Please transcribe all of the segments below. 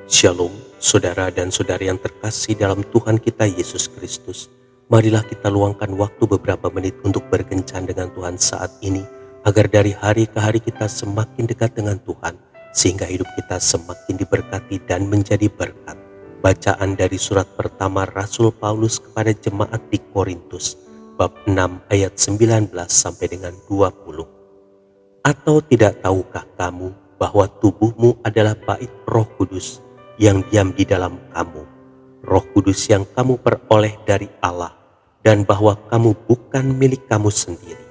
Shalom, saudara dan saudari yang terkasih dalam Tuhan kita Yesus Kristus. Marilah kita luangkan waktu beberapa menit untuk berkencan dengan Tuhan saat ini, agar dari hari ke hari kita semakin dekat dengan Tuhan, sehingga hidup kita semakin diberkati dan menjadi berkat. Bacaan dari surat pertama Rasul Paulus kepada jemaat di Korintus, bab 6 ayat 19 sampai dengan 20. Atau tidak tahukah kamu bahwa tubuhmu adalah bait Roh Kudus yang diam di dalam kamu, Roh Kudus yang kamu peroleh dari Allah, dan bahwa kamu bukan milik kamu sendiri,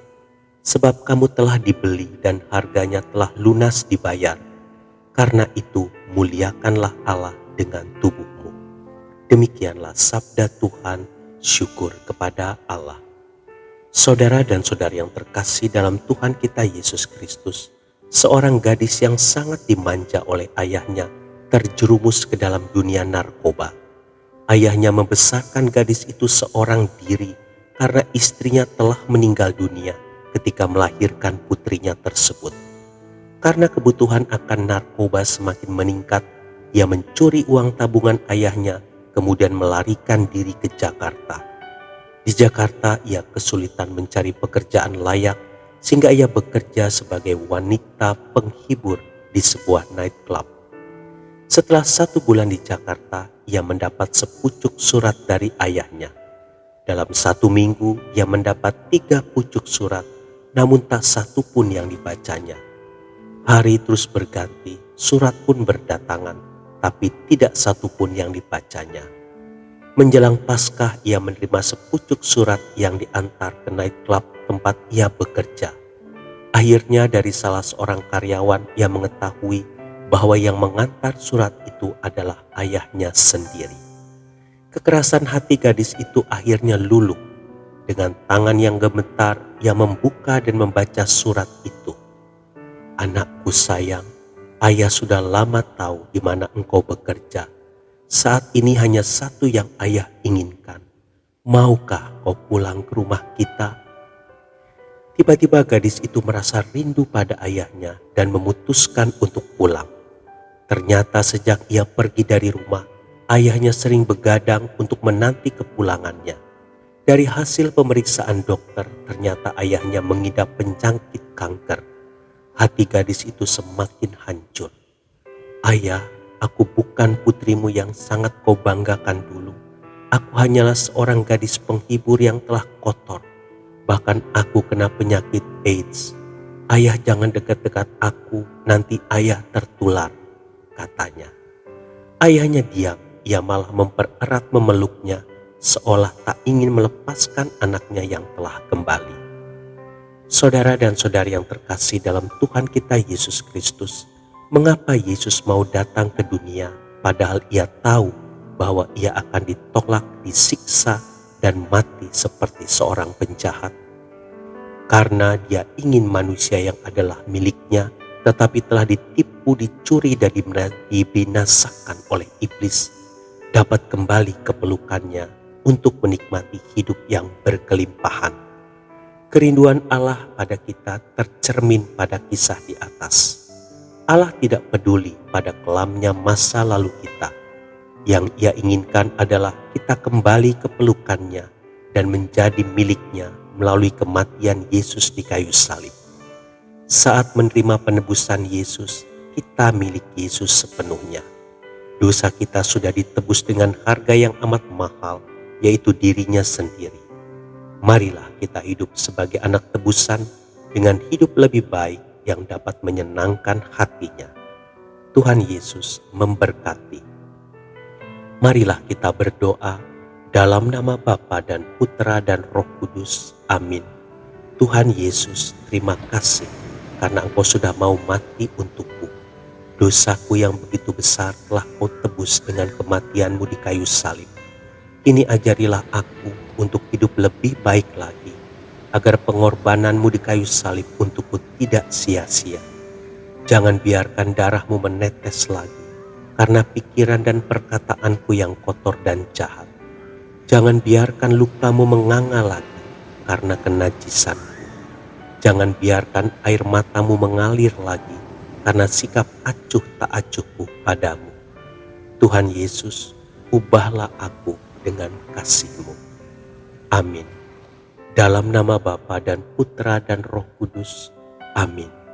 sebab kamu telah dibeli dan harganya telah lunas dibayar. Karena itu muliakanlah Allah dengan tubuhmu. Demikianlah sabda Tuhan. Syukur kepada Allah. Saudara dan saudari yang terkasih dalam Tuhan kita Yesus Kristus, seorang gadis yang sangat dimanja oleh ayahnya terjerumus ke dalam dunia narkoba. Ayahnya membesarkan gadis itu seorang diri karena istrinya telah meninggal dunia ketika melahirkan putrinya tersebut. Karena kebutuhan akan narkoba semakin meningkat, ia mencuri uang tabungan ayahnya kemudian melarikan diri ke Jakarta. Di Jakarta ia kesulitan mencari pekerjaan layak sehingga ia bekerja sebagai wanita penghibur di sebuah nightclub. Setelah 1 bulan di Jakarta, ia mendapat sepucuk surat dari ayahnya. Dalam 1 minggu ia mendapat 3 pucuk surat, namun tak satu pun yang dibacanya. Hari terus berganti, surat pun berdatangan, tapi tidak satu pun yang dibacanya. Menjelang Paskah ia menerima sepucuk surat yang diantar ke nightclub tempat ia bekerja. Akhirnya dari salah seorang karyawan ia mengetahui bahwa yang mengantar surat itu adalah ayahnya sendiri. Kekerasan hati gadis itu akhirnya luluh. Dengan tangan yang gemetar ia membuka dan membaca surat itu. Anakku sayang, ayah sudah lama tahu di mana engkau bekerja. Saat ini hanya satu yang ayah inginkan. Maukah kau pulang ke rumah kita? Tiba-tiba gadis itu merasa rindu pada ayahnya dan memutuskan untuk pulang. Ternyata sejak ia pergi dari rumah, ayahnya sering begadang untuk menanti kepulangannya. Dari hasil pemeriksaan dokter, ternyata ayahnya mengidap penyakit kanker. Hati gadis itu semakin hancur. Ayah, aku bukan putrimu yang sangat kau banggakan dulu. Aku hanyalah seorang gadis penghibur yang telah kotor. Bahkan aku kena penyakit AIDS. Ayah jangan dekat-dekat aku, nanti ayah tertular, katanya. Ayahnya diam, ia malah mempererat memeluknya, seolah tak ingin melepaskan anaknya yang telah kembali. Saudara dan saudari yang terkasih dalam Tuhan kita Yesus Kristus, mengapa Yesus mau datang ke dunia padahal ia tahu bahwa ia akan ditolak, disiksa, dan mati seperti seorang penjahat? Karena dia ingin manusia yang adalah miliknya tetapi telah ditipu, dicuri, dan dibinasakan oleh iblis dapat kembali ke pelukannya untuk menikmati hidup yang berkelimpahan. Kerinduan Allah pada kita tercermin pada kisah di atas. Allah tidak peduli pada kelamnya masa lalu kita. Yang ia inginkan adalah kita kembali ke pelukannya dan menjadi miliknya melalui kematian Yesus di kayu salib. Saat menerima penebusan Yesus, kita milik Yesus sepenuhnya. Dosa kita sudah ditebus dengan harga yang amat mahal, yaitu dirinya sendiri. Marilah kita hidup sebagai anak tebusan dengan hidup lebih baik yang dapat menyenangkan hatinya. Tuhan Yesus memberkati. Marilah kita berdoa dalam nama Bapa dan Putra dan Roh Kudus. Amin. Tuhan Yesus, terima kasih karena Engkau sudah mau mati untukku. Dosaku yang begitu besar telah Kau tebus dengan kematian-Mu di kayu salib. Kini ajarilah aku untuk hidup lebih baik lagi, agar pengorbanan-Mu di kayu salib untukku tidak sia-sia. Jangan biarkan darah-Mu menetes lagi, karena pikiran dan perkataanku yang kotor dan jahat. Jangan biarkan luka-Mu menganga lagi, karena kenajisanku. Jangan biarkan air mata-Mu mengalir lagi, karena sikap acuh tak acuhku padamu. Tuhan Yesus, ubahlah aku dengan kasih-Mu. Amin. Dalam nama Bapa dan Putra dan Roh Kudus. Amin.